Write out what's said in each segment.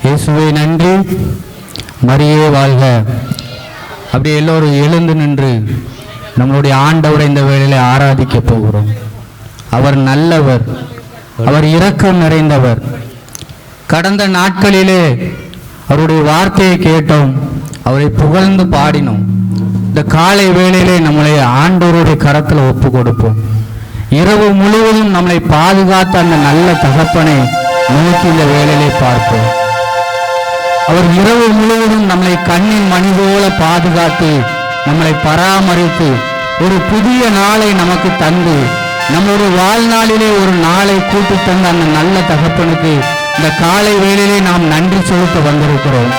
இயேசுவே நன்றி, மரியே வாழ்க. அப்படியே எல்லோரும் எழுந்து நின்று நம்மளுடைய ஆண்டவரை இந்த வேளையில ஆராதிக்க போகிறோம். அவர் நல்லவர், அவர் இரக்கம் நிறைந்தவர். கடந்த நாட்களிலே அவருடைய வார்த்தையை கேட்டோம், அவரை புகழ்ந்து பாடினோம். இந்த காலை வேளையிலே நம்மளை ஆண்டவருடைய கரத்தில் ஒப்பு கொடுப்போம். இரவு முழுவதும் நம்மளை பாதுகாத்த அந்த நல்ல தகப்பனை நோக்கி இந்த வேளையிலே பார்ப்போம். அவர் இரவு முழுவதும் நம்மளை கண்ணின் மணி போல பாதுகாத்து நம்மளை பராமரித்து ஒரு புதிய நாளை நமக்கு தந்து நம்மளுடைய வாழ்நாளிலே ஒரு நாளை கூட்டி தந்த அந்த நல்ல தகப்பனுக்கு இந்த காலை வேளையிலே நாம் நன்றி செலுத்த வந்திருக்கிறோம்.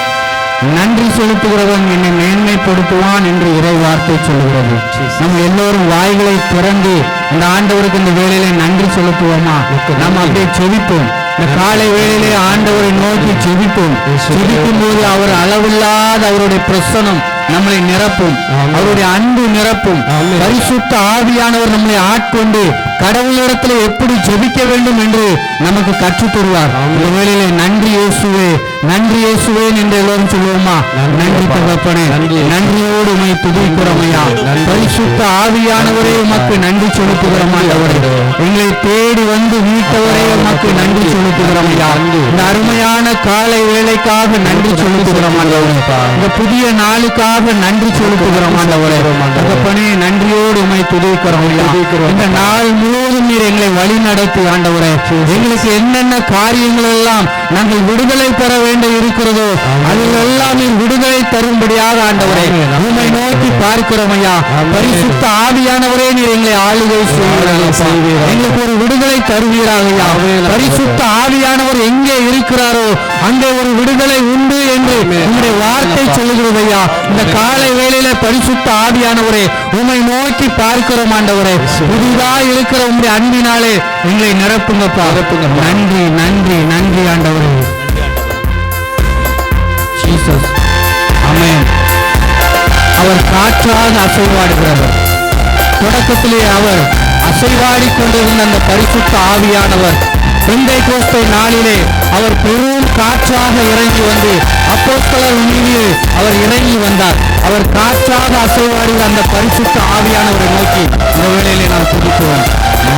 நன்றி செலுத்துகிறவன் என்னை மேன்மைப்படுத்துவான் என்று இறை வார்த்தை சொல்லுகிறது. நம்ம எல்லோரும் வாய்களை திறந்து இந்த ஆண்டவருக்கு இந்த வேளையிலே நன்றி செலுத்துவோமா? நாம் அப்படியே செபிப்போம். இந்த காலை வேளையிலே ஆண்டவரை நோக்கி செபிப்போம். செபிக்கும் போது அவர் அளவில்லாத அவருடைய பிரசனம் நம்மளை நிரப்பும், அவருடைய அன்பு நிரப்பும். பரிசுத்த ஆவியானவர் நம்மளை ஆட்கொண்டு கடவுளிடத்தில் எப்படி ஜெபிக்க வேண்டும் என்று நமக்கு கற்றுத் தருவார். இந்த வேளையிலே நன்றி இயேசுவே, நன்றி இயேசுவே என்று எல்லோரும் சொல்லுவோமா? நன்றி தகப்பனே, நன்றியோடு உமை துதிக்கிறோம் ஐயா. பரிசுத்த ஆவியானவரே உமக்கு நன்றி செலுத்துகிறோம் ஆண்டவரே. எங்களை தேடி வந்து மீட்டவரே உமக்கு நன்றி செலுத்துகிறோம் ஐயா. இந்த அருமையான காலை வேளைக்காக நன்றி செலுத்துகிறோம் ஆண்டவரே. இந்த புதிய நாளுக்காக நன்றி செலுத்துகிறோம் ஆண்டவரே. தகப்பனே, நன்றியோடு உமை துதிக்கிறோம் ஐயா. இந்த நாள் முழுவதும் நீர் எங்களை வழி நடத்தி ஆண்டவரே, எங்களுக்கு என்னென்ன காரியங்கள் எல்லாம் நாங்கள் விடுதலை பெற வேண்டும் இருக்கிறதோ அதில் எல்லாம் நீர் விடுதலை தரும்படியாக ஆண்டவரே உம்மை நோக்கி பார்க்கிறோம் ஐயா. பரிசுத்த ஆவியானவரே, நீர் எங்களை ஆளுகை செய்வீர்கள், எங்களுக்கு ஒரு விடுதலை தருவீராக ஐயா. பரிசுத்த ஆவியானவர் எங்கே இருக்கிறாரோ அங்கே ஒரு விடுதலை உண்டு என்று உங்களுடைய வார்த்தை சொல்லுகிறது ஐயா. இந்த காலை வேளையில பரிசுத்த ஆவியானவரே உம்மை நோக்கி பார்க்கிறோம் ஆண்டவரே. புதிதாக இருக்கிற உங்களுடைய அன்பினாலே எங்களை நிரப்புங்கப்பா. நன்றி நன்றி நன்றி ஆண்டவரே. ஜீசஸ், ஆமென். அவர் காற்றாக அசைவாடுகிறவர். தொடக்கத்திலே அவர் அசைவாடி கொண்டிருந்த அந்த பரிசுத்த ஆவியானவர் பெந்தைக்கோஸ்தை நாளிலே அவர் பெரும் காற்றாக இறங்கி வந்து அப்போஸ்தலர் மீது அவர் இறங்கி வந்தார். அவர் காற்றாக அசைவாடுகிற அந்த பரிசுத்த ஆவியானவரை நோக்கி இந்த வேளையிலே நாம் துதிக்கிறோம்.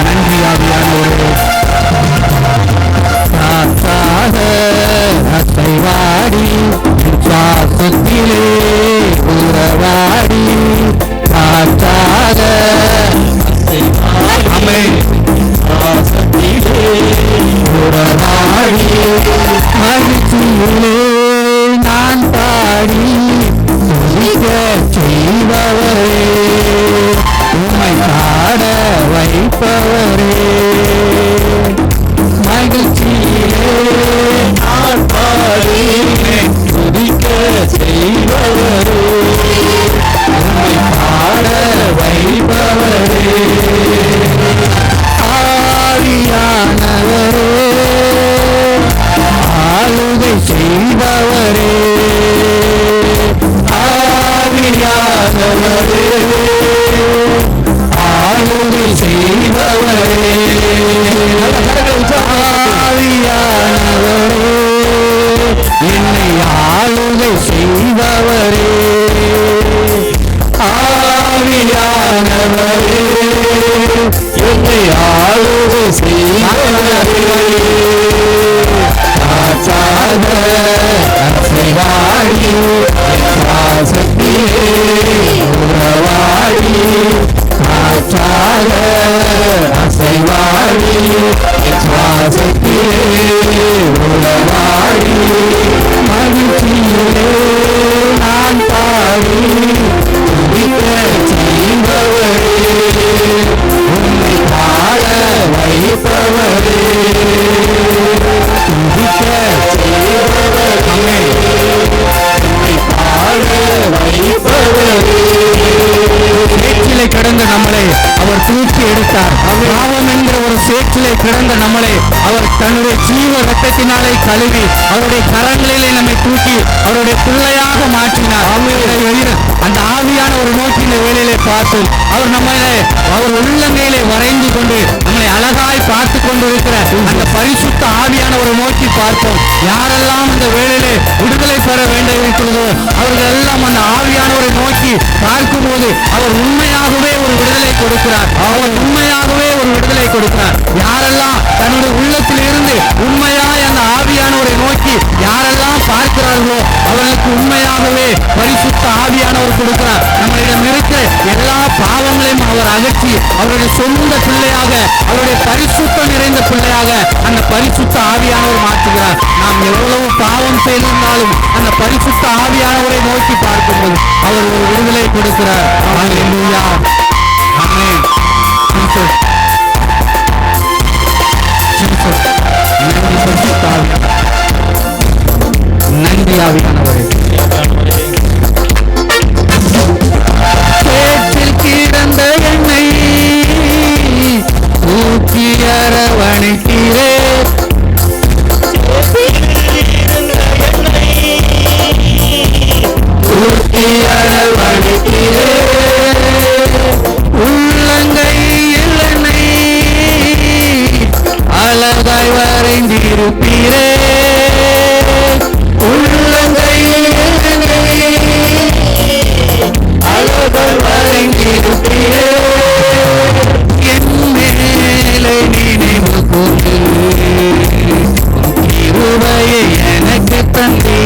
நன்றி ஆவியானவரே. காற்றாக அசைவாடி சுவாசத்திலே உறவாடி காற்றாக மகிழ்ச்சியிலே நான் பாடி செய்பவரே, உம்மை பாட வைப்பவரே. மகிழ்ச்சியிலே நான் பாடி துதிக்க செய்பவரே, உம்மை பாட வைப்பவரே. ஆவியானவரே, ஆளுகை செய்பவரே, ஆவியானவரே, ஆளுகை செய்பவரே, ஆவியானவரே, என்னை ஆளுகை செய்பவரே, ஆவியானவரே, என்னை ஆளுகை செய்பவரே. காற்றாக அசைவாடி சுவாசத்திலே உறவாடி, காற்றாக அசைவாடி சுவாசத்திலே உறவாடி, மகிழ்ச்சியிலே நான் பாடி துதிக்க செய்பவரே, உம்மை பாட வைப்பவரே, துதிக்க செய்பவரே, உம்மை பாட வைப்பவரே. சேற்றிலே கிடந்த நம்மளை அவர் தூக்கி எடுத்தார். பாவம் என்கிற ஒரு சேற்றிலே கிடந்த நம்மளை அவர் தன்னுடைய ஜீவ ரத்தத்தினாலே கழுவி அவருடைய கரங்களிலே நம்மை தூக்கி அவருடைய பிள்ளையாக மாற்றினார். அந்த ஆவியான ஒரு நோக்கி இந்த வேளையிலே பார்த்து அவர் அவர் உள்ளங்கையிலே வரைந்து கொண்டு நம்மளை அழகாய் பார்த்து கொண்டிருக்கிற அந்த பரிசுத்த ஆவியான ஒரு நோக்கி பார்ப்போம். யாரெல்லாம் இந்த வேளையிலே விடுதலை பெற வேண்டும் இருக்கிறதோ அவர்கள் எல்லாம் அந்த ஆவியானவரை நோக்கி பார்க்கும் போது அவர் உண்மையாகவே ஒரு விடுதலை கொடுக்கிறார். அவர் உண்மையாகவே ஒரு விடுதலை கொடுக்கிறார். யாரெல்லாம் தன்னுடைய உள்ளத்தில் இருந்து உண்மையாய் அந்த ஆவியானவரை நோக்கி யாரெல்லாம் பார்க்கிறார்களோ அவர்களுக்கு உண்மையாகவே பரிசுத்த ஆவியானவர் கொடுக்கிறார். நம்மளிடம் இருக்கிற எல்லா பாவங்களையும் அவர் அகற்றி அவருடைய சொந்த பிள்ளையாக அவருடைய பரிசுத்தம் நிறைந்த பிள்ளையாக அந்த பரிசுத்த ஆவியானவர் மாற்றுகிறார். நாம் எவ்வளவு பாவம் செய்திருந்தாலும் அந்த பரிசுத்த ஆவியானவரை நோக்கி பார்க்கும்போது அவர் ஒரு விடுதலை கொடுக்கிறார். அல்லேலூயா. ஆமென். நன்றி ஆவியானவரே. சேற்றில் கிடந்த என்னை தூக்கி அரவணைக்கிறே, தூக்கி அரவணைக்கிறே, உள்ளங்கையில் என்னை அழகாய் வரைந்திருப்பீரே, உள்ளங்கையில் என்னை அழகாய் வரைந்திருப்பீரே, என் மேலே நினைவு கூர்ந்து கிருபையை எனக்கு தந்தே,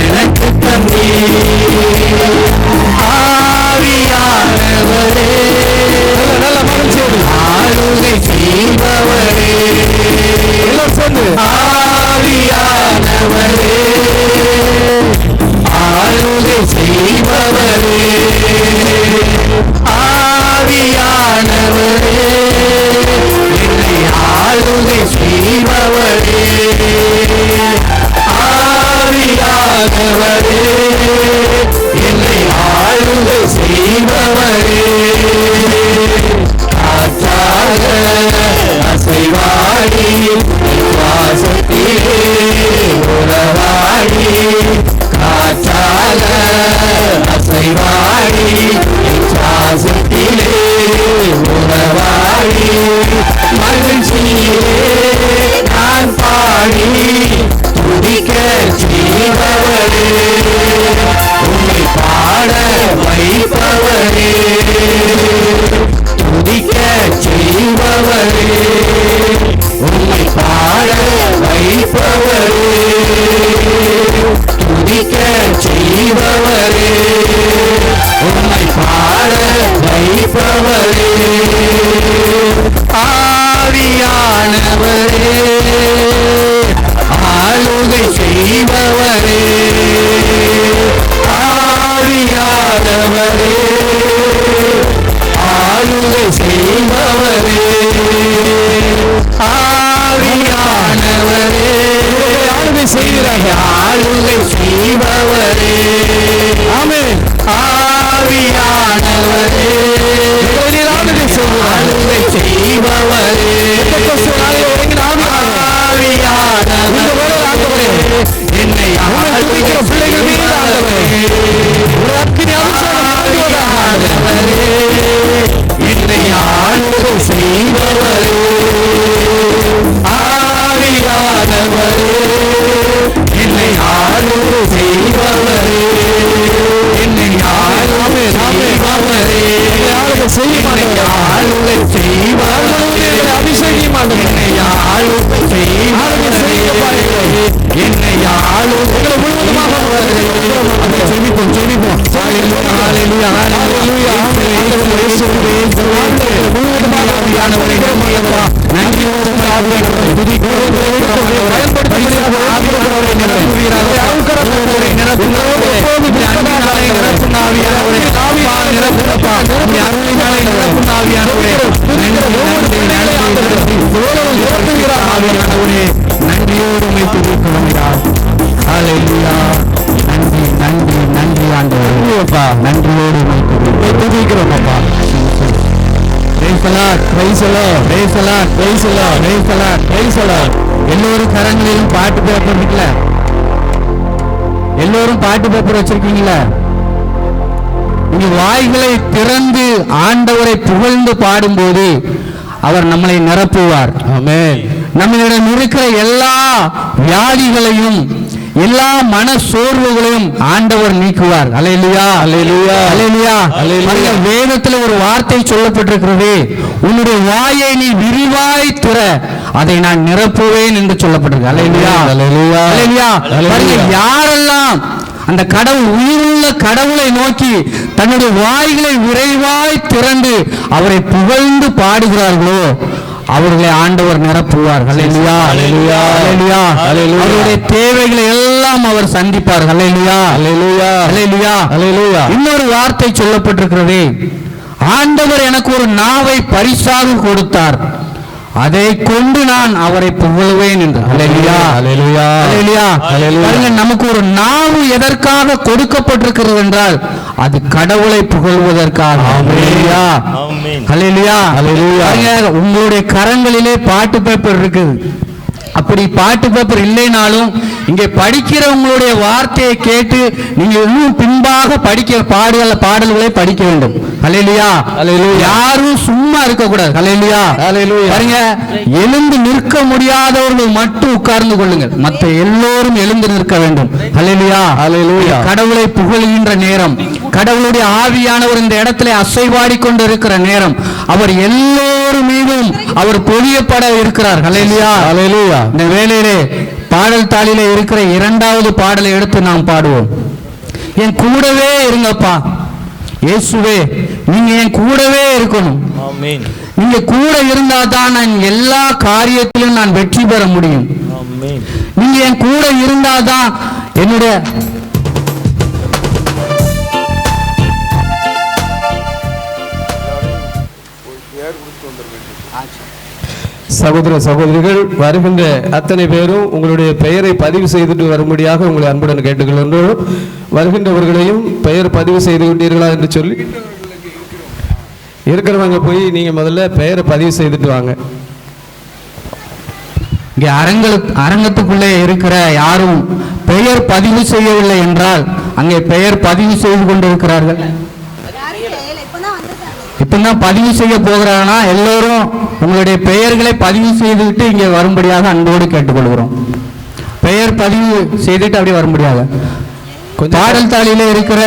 எனக்கு தந்தே, ஆவியானவரே ஆளுகை செய்பவரே, ஆவியானவரே ஆளுகை செய்பவரே, ஆவியானவரே என்னை ஆளுகை செய்பவரே, ஆவியானவரே என்னை ஆளுகை செய்பவரே, காற்றாக அசைவாடி வாசத்திலே உறவாடி, காற்றாக அசைவாடி வாசத்திலே உறவாடி, மகிழ்ச்சியே நான் பாடி துதிக்க செய்பவரே, உன்னை பாட வைப்பவரே, துதிக்க செய்பவரே, உன்னை பாட வைப்பவரே, துதிக்க செய்பவரே, உன்னை பாட வைப்பவரே, ஆவியானவரே ஆளுகை செய்பவரே, ஆவியானவரே ஆளுகை செய்பவரே, ஆவியானவரே ஆளுகை செய்கிறார், ஆளுகை செய்பவரே, ஆமென். ஆவியானவரே ஆளுகை செய்பவரே, ஆவியானவரே என்னை ஆளுகிற பிள்ளைகள் மீது என்னை ஆளுகை செய்பவரே, ஆவியானவரே என்னை ஆளுகை செய்பவரே, என்னை ஆளுகை செய்பவரே, ஆளுகை செய்பவரே, அபிஷேகம் என்னை ஆளுகை செய்பவரே, என்னை ஆளுகை செவிப்போம் செவிப்போம். ஹல்லேலூயா ஹல்லேலூயா ஆவியானவரே நன்றியோடு நன்றியோடு நன்றி நன்றி நன்றி ஆண்டவரே, நன்றியோடு துதிக்கிறோம் அப்பா. எல்லோரும் கரங்களிலும் பாட்டு பேப்பர் இருக்குல்ல, எல்லோரும் பாட்டு பேப்பர் வச்சிருக்கீங்களா? இங்க வாய்களை திறந்து ஆண்டவரை புகழ்ந்து பாடும்போது அவர் நம்மளை நிரப்புவார். ஆமென். நம்மளிடம் இருக்கிற எல்லா வியாதிகளையும் எல்லா மன சோர்வுகளையும் ஆண்டவர் நீக்குவார். அல்லேலூயா, அல்லேலூயா, அல்லேலூயா, அல்லேலூயா. வேதத்தில் ஒரு வார்த்தை சொல்லப்பட்டிருக்கிறது, உன்னுடைய வாயை நீ விரிவாய் திற, அதை நான் நிரப்புவேன் என்று சொல்லப்பட்டிருக்கு. அல்லேலூயா, அல்லேலூயா, அல்லேலூயா. யாரெல்லாம் அந்த கடவுள், உயிருள்ள கடவுளை நோக்கி தன்னுடைய வாய்களை விரைவாய் திறந்து அவரை புகழ்ந்து பாடுகிறார்களோ அவர்களை ஆண்டவர் நிரப்புவார். அல்லேலூயா, அல்லேலூயா, அல்லேலூயா, அல்லேலூயா. அவருடைய தேவைகளை எல்லாம் அவர் சந்திப்பார். அல்லேலூயா, அல்லேலூயா, அல்லேலூயா, அல்லேலூயா. இன்னொரு வார்த்தை சொல்லப்பட்டிருக்கிறது, ஆண்டவர் எனக்கு ஒரு நாவை பரிசாக கொடுத்தார், அதை கொண்டு நான் அவரை புகழ்வேன் என்று. அல்லேலூயா, அல்லேலூயா, அல்லேலூயா, அல்லேலூயா. நமக்கு ஒரு நாவு எதற்காக கொடுக்கப்பட்டிருக்கிறது என்றால் அது கடவுளை புகழ்வதற்காக. அல்லேலூயா, அல்லேலூயா, அல்லேலூயா. உங்களுடைய கரங்களிலே பாட்டு பேப்பர் இருக்குது. அப்படி பாட்டு பேப்பர் இல்லைனாலும் இங்கே படிக்கிற உங்களுடைய வார்த்தையை கேட்டு நீங்க இன்னும் பின்பாக படிக்கிற பாடல்களை படிக்க வேண்டும். அல்லேலூயா, அல்லேலூயா. யாரும் சும்மா இருக்க கூடாது. அல்லேலூயா, அல்லேலூயா. பாருங்க, எழுந்து நிற்க முடியாதவர்கள் மட்டும் உட்கார்ந்து கொள்ளுங்கள், மற்ற எல்லோரும் எழுந்து நிற்க வேண்டும். அல்லேலூயா, அல்லேலூயா. கடவுளை புகழ்கின்ற நேரம், கடவுளுடைய ஆவியானவர் இந்த இடத்துல அசைவாடி கொண்டு இருக்கிற நேரம், அவர் எல்லோரும் மீதும் அவர் பொழியப்பட இருக்கிறார். அல்லேலூயா, அல்லேலூயா. இந்த வேளையிலே பாடல் தாளிலே இருக்கிற இரண்டாவது பாடலை எடுத்து நாம் பாடுவோம். என் கூடவே இருங்கப்பா இயேசுவே, நீங்க என் கூடவே இருக்கணும். ஆமென். நீங்க கூட இருந்தா தான் நான் எல்லா காரியத்திலும் நான் வெற்றி பெற முடியும். ஆமென். நீங்க என் கூட இருந்தா தான் என்னுடைய சகோதர சகோதரிகள் வருகின்ற அத்தனை பேரும் உங்களுடைய பெயரை பதிவு செய்துட்டு வரும்படியாக உங்களை அன்புடன் கேட்டுக்கொள்கின்றோம். வருகின்றவர்களையும் பெயர் பதிவு செய்து விட்டீர்களா என்று சொல்லி இருக்கிறவங்க போய் நீங்க முதல்ல பெயரை பதிவு செய்துட்டு வாங்க. இங்கே அரங்கத்துக்குள்ளே இருக்கிற யாரும் பெயர் பதிவு செய்யவில்லை என்றால் அங்கே பெயர் பதிவு செய்து கொண்டிருக்கிறார்கள். இப்பதான் பதிவு செய்ய போகிறாங்கன்னா எல்லோரும் உங்களுடைய பெயர்களை பதிவு செய்துவிட்டு இங்கே வரும்படியாக அன்போடு கேட்டுக்கொள்கிறோம். பெயர் பதிவு செய்துட்டு அப்படியே வரும்படியாக. பாடல் தாளிலே இருக்கிற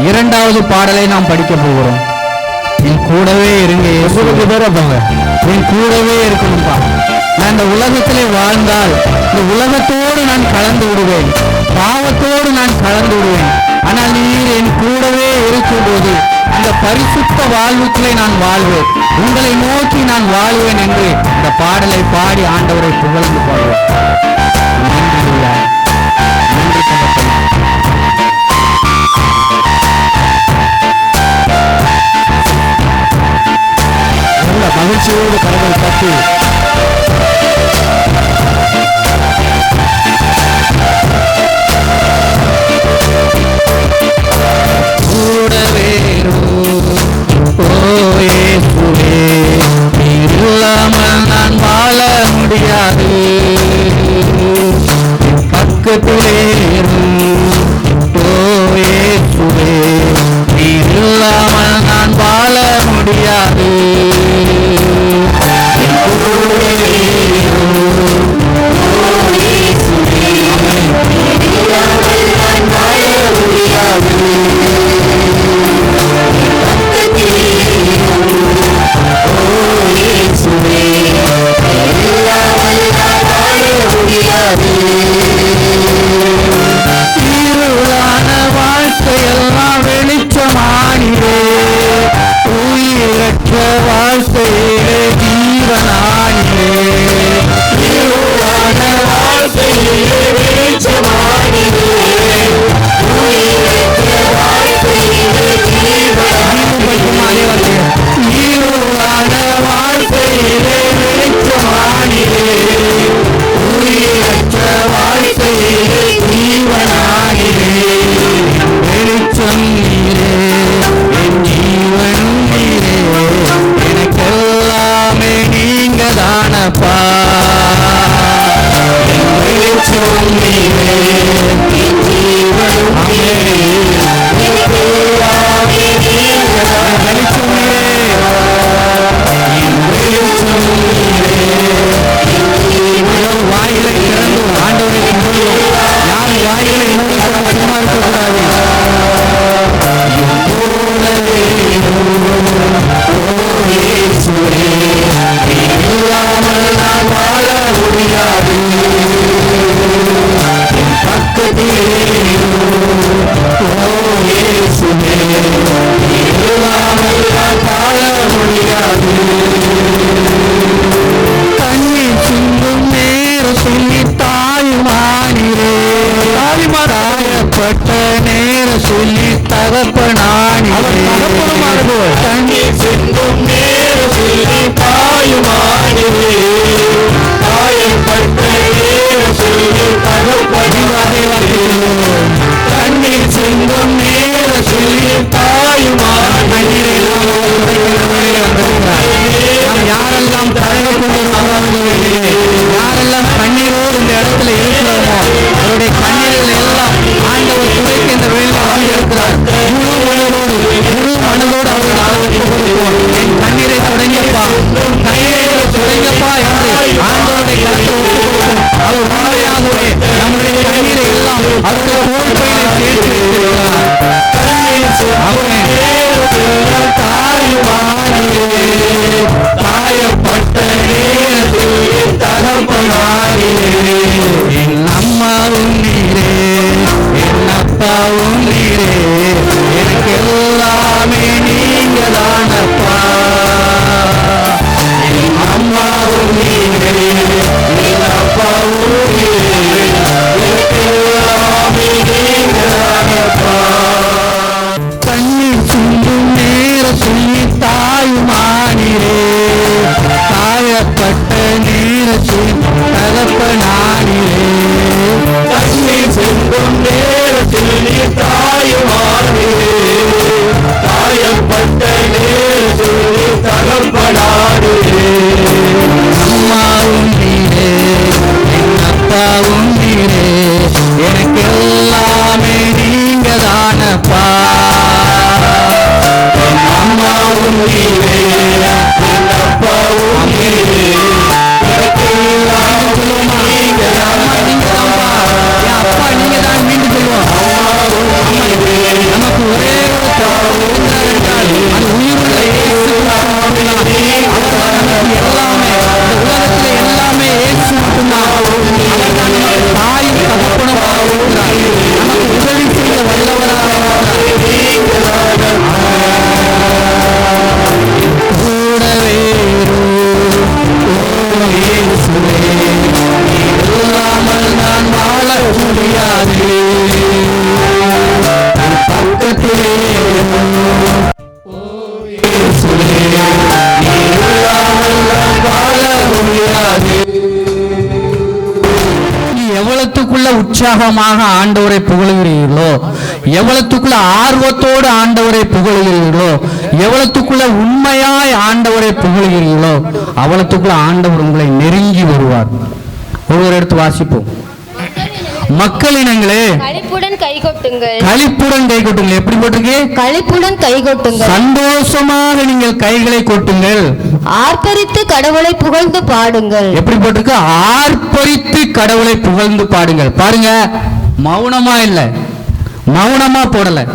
இரண்டாவது பாடலை நாம் படிக்க போகிறோம். என் கூடவே இருங்க, என் கூடவே இருக்கணும்பா. நான் இந்த உலகத்திலே வாழ்ந்தால் இந்த உலகத்தோடு நான் கலந்து விடுவேன், பாவத்தோடு நான் கலந்து விடுவேன். ஆனால் நீர் என் கூடவே இருக்கும்போது அந்த பரிசுத்த வாழ்வுக்குள்ளே நான் வாழ்வேன், உங்களை நோக்கி நான் வாழ்வேன் என்று இந்த பாடலை பாடி ஆண்டவரை புகழ்ந்து பாடுவேன். நன்றி, நன்றி தகப்பனே. நல்ல மகிழ்ச்சியோடு கரங்களை தட்டி நான் வாழ முடியாது, பக்கத்திலே இல்லாமல் நான் வாழ முடியாது. இருளான வாழ்க்கையெல்லாம் வெளிச்சமானிலே, உயிரற்ற கண்ணீர் சிந்தும் நேரத்தில் தாயுமானே காயப்பட்ட நேரத்தில் தகப்பனானே கண்ணீர் சிந்தும் நேரத்தில் தாயுமானே யாரெல்லாம் யாரெல்லாம் கண்ணீரோடு இந்த இடத்துல இருக்கிறோமோ அவருடைய கண்ணீர்கள் எல்லாம் ஆண்டவர் துறைக்கு இந்த வேலையில் இருக்கிறார். முழு மனதோடு அவர்கள் என் கண்ணீரை தொடங்கப்பா, கண்ணீரை தொடங்கப்பா என்று ஆண்டவருடைய கருத்து அவர் உண்மையாகவே நம்முடைய கண்ணீரை எல்லாம் அவர்கள் தோல்பையிலே சேர்த்து வைத்திருக்கிறார். காயப்பட்ட நேரத்தில் தகப்பனானே என் அம்மாவும் நீரே, என் அப்பாவும் நீரே, எனக்கு எல்லாமே நீங்க தானப்பா. என் அம்மாவும் நீரே என் அப்பாவும் நீரே எனக்கு எல்லாமே நீங்க தானப்பா. கண்ணீர் சிந்தும் நேரத்தில் தாயுமானீரே, காயப்பட்ட நேரத்தில் தகப்பனானீரே. கண்ணீர் சிந்தும் நேரத்தில் நீ தாயுமானே காயப்பட்ட நேரத்தில் நீ தகப்பனானே அம்மாவும் நீரே, என் அப்பாவும் நீரே, எனக்கு எல்லாமே நீங்க தானப்பா. என் அம்மாவும் நீரே என் அப்பாவும் நீரே எனக்கு எல்லாமே நீங்க நீங்கதான்ப்பா. என் அப்பா நீங்க தான் மீண்டும் சொல்லுவோம். நமக்கு ஒரே அது உயிருள்ள இயேசு மட்டும்தான். நமக்கு எல்லாமே இந்த உலகத்துல எல்லாமே இயேசு மட்டும்தான். அவர்தான் நமக்கு தாயும் தகப்பனுமாக இருக்கிறார். நமக்கு உதவி செய்ய வல்லவராக கூடவே இயேசுவே, நீர் இல்லாமல் நான் வாழ முடியாது. பக்கத்திலே எவ்வளத்துக்குள்ள உற்சாகமாக ஆண்டவரை புகழுகிறீர்களோ, எவ்வளத்துக்குள்ள ஆர்வத்தோடு ஆண்டவரை புகழுகிறீர்களோ, எவ்வளத்துக்குள்ள உண்மையாய் ஆண்டவரை புகழுகிறீர்களோ அவ்வளத்துக்குள்ள ஆண்டவர் உங்களை நெருங்கி வருவார். ஒவ்வொரு இடத்து வாசிப்போம். மக்களினங்களே களிப்புடன் கைகொட்டுங்கள். களிப்புடன் கை கொட்டுங்கள். எப்படி போட்டிருக்கு? களிப்புடன் கைகொட்டுங்கள். சந்தோஷமாக நீங்கள் கைகளை கொட்டுங்கள். ஆர்ப்பரித்து கடவுளை புகழ்ந்து பாடுங்கள். எப்படி போட்டிருக்கு? ஆர்ப்பரித்து கடவுளை புகழ்ந்து பாடுங்கள். பாருங்க, மௌனமா இல்ல, மௌனமா போடல,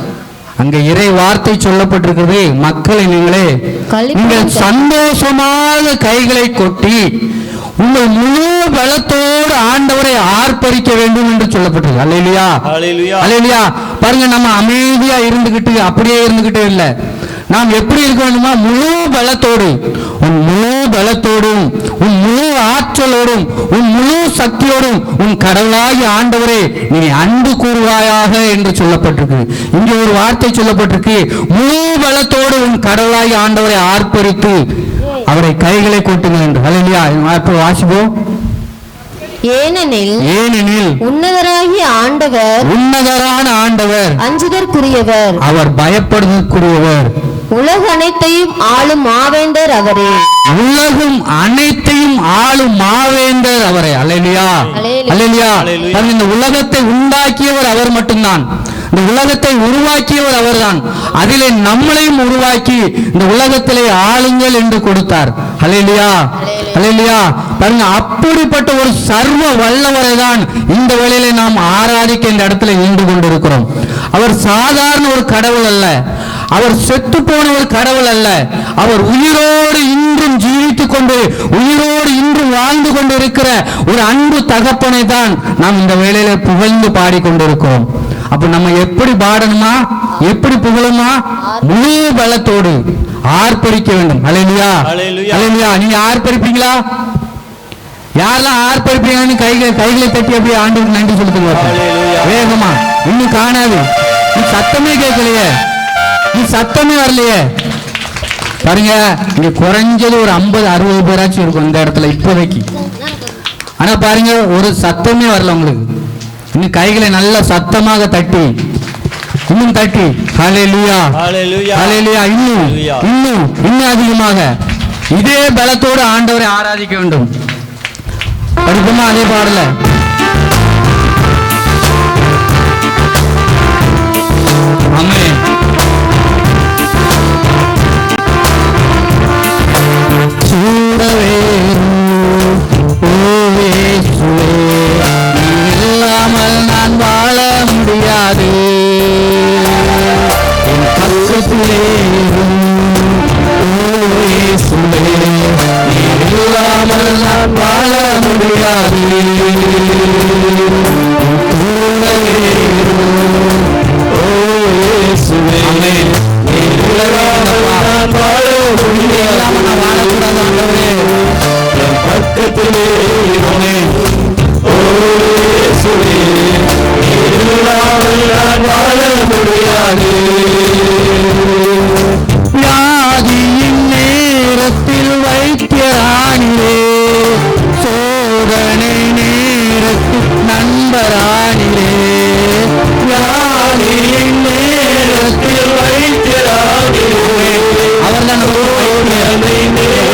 அங்க இறை வார்த்தை சொல்லப்பட்டிருக்கிறது. மக்களை நீங்களே நீங்கள் சந்தோஷமாக கைகளை கொட்டி உங்கள் முழு பலத்தோடு ஆண்டவரை ஆர்ப்பரிக்க வேண்டும் என்று சொல்லப்பட்டிருக்கு. அல்லேலூயா, அல்லேலூயா. பாருங்க, நம்ம அமைதியா இருந்துகிட்டு அப்படியே இருந்துகிட்டே இல்லை, நாம் எப்படி இருக்க வேண்டுமா? முழு பலத்தோடு, உன் முழு பலத்தோடும், உன் முழு ஆற்றலோடும், உன் முழு சக்தியோடும் உன் கடவுளாகி ஆண்டவரே நீ அன்பு கூறுவாயாக என்று சொல்லப்பட்டிருக்கு. இங்கே ஒரு வார்த்தை சொல்லப்பட்டிருக்கு, முழு பலத்தோடு உன் கடவுளாகி ஆண்டவரை ஆர்ப்பரித்து அவரை கைகளை கொட்டுங்கள் என்று. அல்லேலூயா. வாசிப்போம். ஏனெனில் உன்னதராகிய ஆண்டவர், உன்னதரான ஆண்டவர், அஞ்சுதற்குரியவர், அவர் பயப்படுவதற்குரியவர், உலக அனைத்தையும் ஆளும் மாவேந்தர் அவரே. உலகம் அனைத்தையும் ஆளும் மாவேந்தர் அவரே. அல்லேலூயா, அல்லேலூயா. இந்த உலகத்தை உண்டாக்கியவர் அவர் மட்டும்தான். இந்த உலகத்தை உருவாக்கியவர் அவர்தான். அதிலே நம்மளையும் உருவாக்கி இந்த உலகத்திலே ஆளுங்கள் என்று கொடுத்தார். அல்லேலூயா, அல்லேலூயா. பாருங்க, அப்படிப்பட்ட ஒரு சர்வ வல்லவரை தான் இந்த வேளையிலே நாம் ஆராதிக்க இந்த இடத்துல நின்று கொண்டிருக்கிறோம். அவர் சாதாரண ஒரு கடவுள் அல்ல, அவர் செத்து போன ஒரு கடவுள் அல்ல, அவர் உயிரோடு இன்றும் ஜீவித்துக் கொண்டு உயிரோடு இன்றும் வாழ்ந்து கொண்டு இருக்கிற ஒரு அன்பு தகப்பனை தான் நாம் இந்த வேளையில புகழ்ந்து பாடிக்கொண்டிருக்கிறோம். அப்ப நம்ம எப்படி பாடணுமா, எப்படி புகழுமா? முழு பலத்தோடு ஆர்ப்பரிக்க வேண்டும். அல்லேலூயா, அல்லேலூயா. நீங்க ஆர்ப்பரிப்பீங்களா? யாரெல்லாம் ஆர்ப்பரிப்பீங்கன்னு கைகளை தட்டி அப்படியே ஆண்டவருக்கு நன்றி செலுத்துங்க வேகமா. இன்னும் காணாது, நீ சத்தமே கேட்கலையே, நீ சத்தமே வரலையே. பாருங்க, இங்க குறைஞ்சது ஒரு 50-60 பேராச்சும் இருக்கும் இந்த இடத்துல இப்போதைக்கு. ஆனா பாருங்க, ஒரு சத்தமே வரல உங்களுக்கு. இன்னும் கைகளை நல்ல சத்தமாக தட்டி, இன்னும் தட்டி, ஹல்லேலூயா ஹல்லேலூயா ஹல்லேலூயா, இன்னும் இன்னும் இன்னும் அதிகமாக இதே பலத்தோடு ஆண்டவரை ஆராதிக்க வேண்டும். படிப்போமா அதே பாடல? ஆமென். இல்லாமல் நான் வாழ முடியாது. என் பக்கத்திலே இல்லாமல் நான் வாழ முடியாது. வியாதியின் நேரத்தில் வைத்தியரானிலே, சோதனை நேரத்தில் நண்பரானிலே. வியாதியின் நேரத்தில் வைத்தியரானிலே, அவர்தான்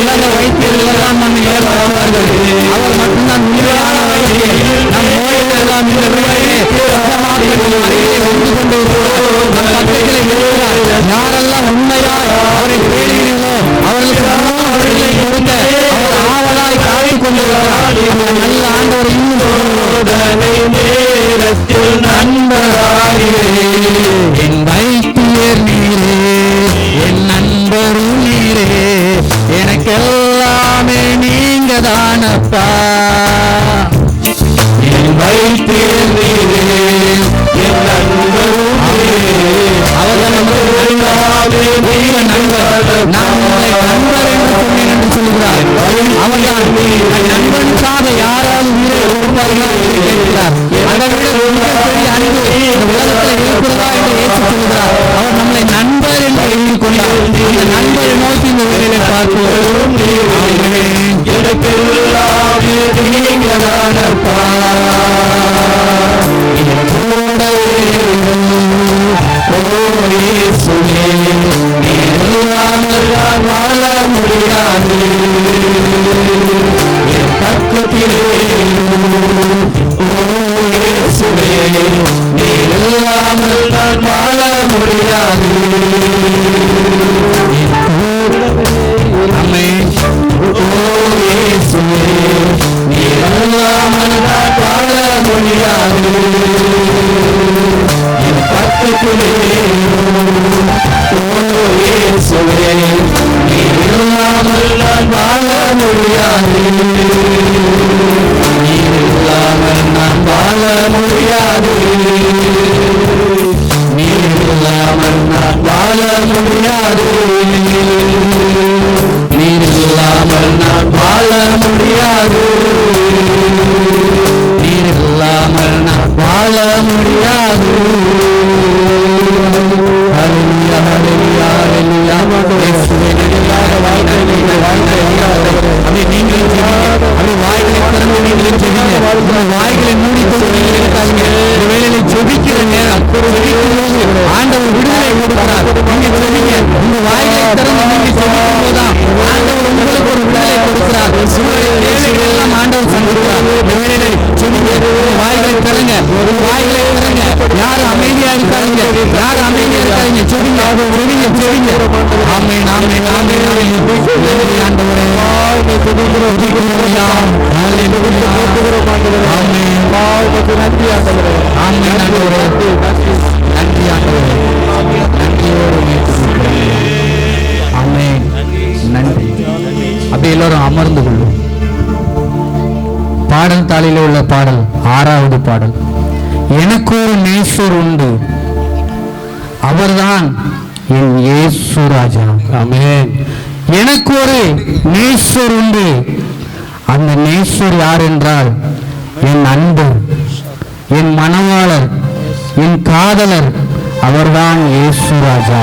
உலக வைத்தியர்களெல்லாம் நம்ம ஏற்படுவார்கள். அவர் மட்டும்தான் உண்மையான வைத்தியர். நம் நோய்கள் எல்லாம் இந்த நோயை யாரெல்லாம் உண்மையாய் அவரை தேடுகிறீர்களோ அவர்களுக்கு அவர்களை கொடுக்க அவர் ஆவலாய் காத்துக் கொண்டிருக்கிறார். நல்ல ஆண்டவர் நேரத்தில் நண்பராகிறே, என் வைத்தியர் நீரே, என் நண்பரும் நீரே, எனக்கெல்லாமே நீங்க தானப்பா. என் வைத்தியர் நீரே, என் நண்பரும் அவர்கள் நமக்கு நண்பர். நான் உங்களை நண்பர் என்று சொன்னேன் என்று சொல்கிறார். அவர்தான் நண்பனுக்காக யாராவது உயிரை கொடுப்பார்கள் என்று கேட்கிறார். அதை விட மிகப்பெரிய அன்பு இந்த உலகத்தில் இருக்கிறதா என்று இயேசு சொல்கிறார். அவர் நம்மளை நண்பர் என்று எழுதிக் கொண்டார். இந்த நண்பரை நோக்கி இந்த வேலையை பார்ப்போம். எனக்கு வாழ முடியாது. பக்கத்திலே இல்லாமல் நான் வாழ முடியாது. இல்லாமல் நான் வாழ முடியாது. பக்கத்திலே இல்லாமல் நான் வாழ முடியாது. இல்லாமல் நான் வாழ முடியாது. இல்லாமல் நான் வாழ முடியாது. இல்லாமல் நான் வாழ முடியாது. இல்லாமல் நான் வாழ முடியாது. வாய்களை மூடிக்கொண்டு ஜெபிக்கிற நேரம் ஆண்டவர் விடுதலை கொடுக்கிறார். நீங்க உங்க வாய்களை திறந்து நீங்க ஜெபிக்கும் போதுதான் ஆண்டவர் உங்களுக்கு ஒரு விடுதலை கொடுக்கிறார். எல்லாம் ஆண்டவர் சந்திக்கிறார். வாய்களை திறங்க, வாய்களை திறங்க. யாரும் அமைதியா இருக்காங்க, யாரும் அமைதியா இருக்காங்க. ஜெபிங்க, ஜெபிங்க, ஜெபிங்க. ஆமென், ஆமென், ஆமென், ஆமென். ஆண்டவரே நன்றி. அப்படி எல்லோரும் அமர்ந்து கொள்ளும். பாடல் தாளில் உள்ள பாடல் 6வது பாடல். எனக்கு ஒரு நேசர் உண்டு, அவர்தான் என் இயேசு ராஜா. ஆமென். எனக்கு ஒரு நேசர் உண்டு, அந்த நேசர் யார் என்றால் என் அன்பர், என் மணவாளர், என் காதலர், அவர்தான் இயேசு ராஜா.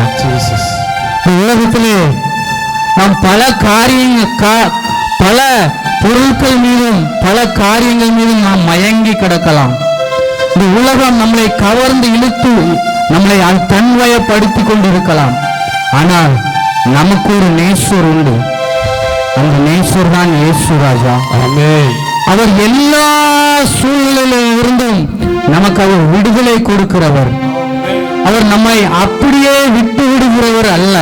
உலகத்திலே நாம் பல பொருட்கள் மீதும் பல காரியங்கள் மீதும் நாம் மயங்கி கிடக்கலாம். இந்த உலகம் நம்மளை கவர்ந்து இழுத்து நம்மளை தன்வயப்படுத்தி கொண்டிருக்கலாம். ஆனால் நமக்கு ஒரு நேசர் உண்டு. அந்த நேசர் தான் இயேசு ராஜா. ஆமென். அவர் எல்லா சூழ்நிலையிலும் இருந்தும் நமக்கு அவர் விடுதலை கொடுக்கிறவர். அவர் நம்மை அப்படியே விட்டு விடுகிறவர் அல்ல.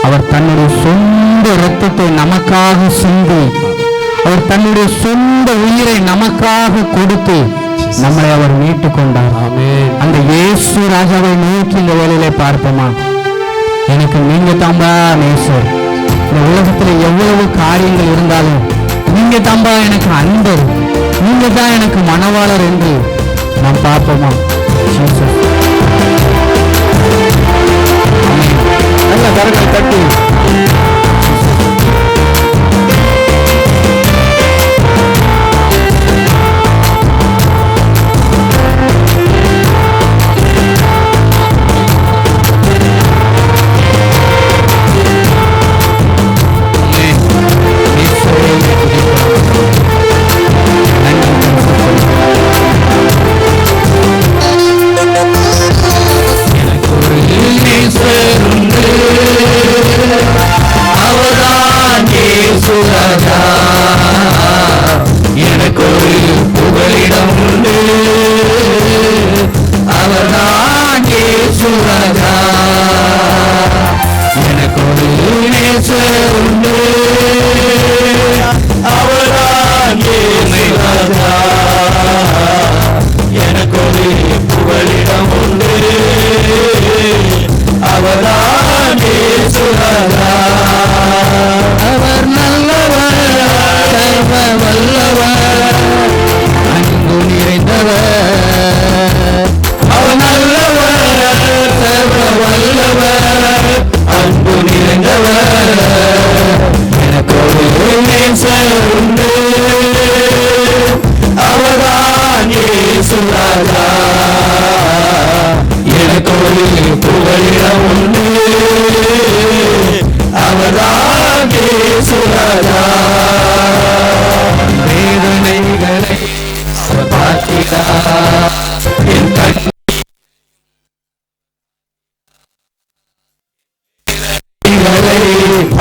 அவர் தன்னுடைய சொந்த இரத்தத்தை நமக்காக சிந்தி, அவர் தன்னுடைய சொந்த உயிரை நமக்காக கொடுத்து நம்மளை அவர் மீட்டுக் கொண்டார். ஆமென். அந்த இயேசு ராஜாவை நோக்கி இந்த வேலையிலே பார்ப்போமா? எனக்கு நீங்க தாம்பா நேசர். இந்த உலகத்துல எவ்வளவு காரியங்கள் இருந்தாலும் நீங்க தாம்பா எனக்கு அன்பர், நீங்க தான் எனக்கு மனவாளர் என்று நாம் பார்ப்போமா? நல்ல கரங்களை தட்டி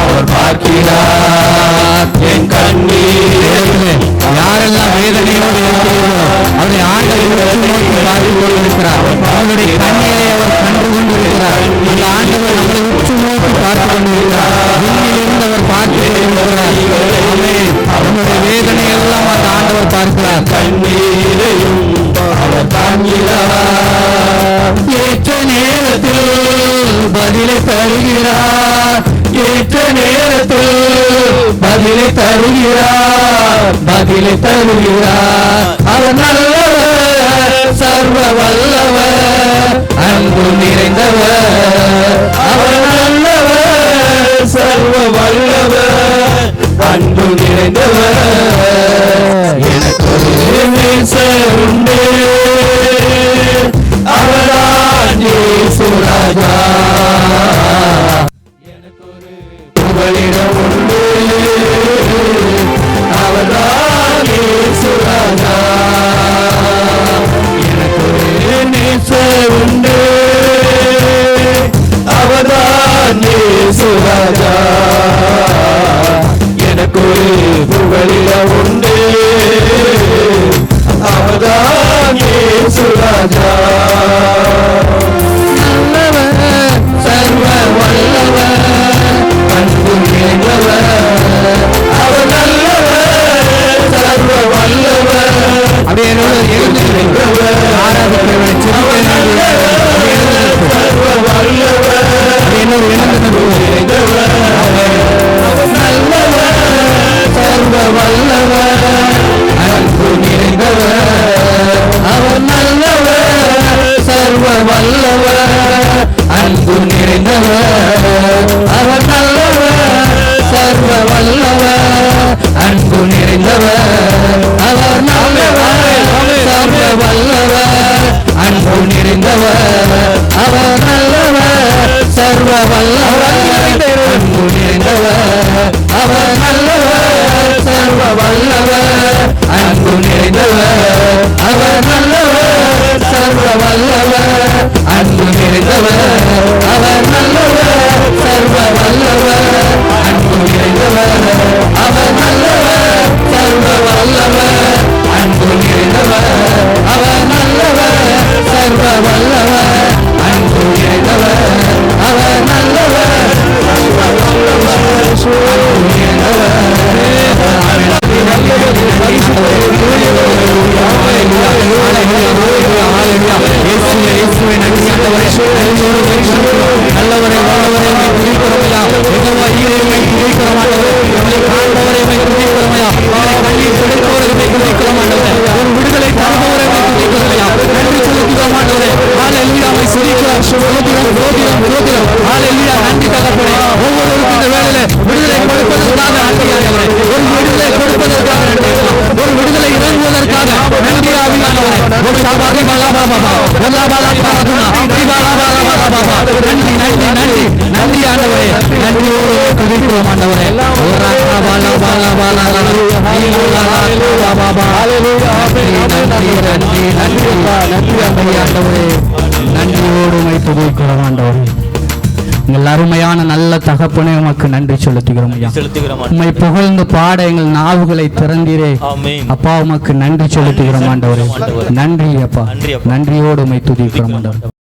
அவர் பார்க்கிறார் என் கண்ணீர். யாரெல்லாம் வேதனையோடு இருக்கிறீர்களோ அவரை ஆண்டவர் நோக்கி பார்த்து கொண்டிருக்கிறார். அவருடைய கண்ணீரை அவர் கண்டு கொண்டிருக்கிறார். அந்த ஆண்டவர் நம்மளை உற்று நோக்கி பார்த்து கொண்டிருக்கிறார். விண்ணிலிருந்து அவர் பார்த்து கொண்டிருக்கிறார். அவனுடைய வேதனை எல்லாம் அந்த ஆண்டவர் பார்க்கிறார். கண்ணீரையும் அவர் தாங்கிறார். ஏற்ற நேரத்தில் பதிலை தருகிறார். ஏற்ற நேரத்தில் பதிலை தருகிறார். பதிலை தருகிறார். அவர் நல்லவர், சர்வ வல்லவர், அன்பு நிறைந்தவர். அவர் நல்லவர், சர்வ வல்லவர், அன்பு நிறைந்தவர். எனக்கு ஒரு நேசர் உண்டு, அவர்தான் இயேசு ராஜா. புகலிடம் உண்டு, அவர்தான் இயேசு ராஜா. எனக்கு ஒரு நேசர் உண்டு, அவர்தான் இயேசு ராஜா. எனக்கு ஒரு புகலிடம் உண்டு, அவர்தான் இயேசு ராஜா. நல்லவர், சர்வ வல்லவர், அன்பு துதிக்கிறோம் ஆண்டவரே. நன்றியோடு உம்மை துதிக்கிறோம் ஆண்டவரே. எங்கள் அருமையான நல்ல தகப்பனே உமக்கு நன்றி செலுத்துகிறோம் ஐயா. உம்மை புகழ்ந்து பாட எங்கள் நாவுகளை திறந்தீரே அப்பா, உமக்கு நன்றி செலுத்துகிறோம் ஆண்டவரே. நன்றி அப்பா, நன்றியோடு உம்மை துதிக்கிறோம் ஆண்டவரே.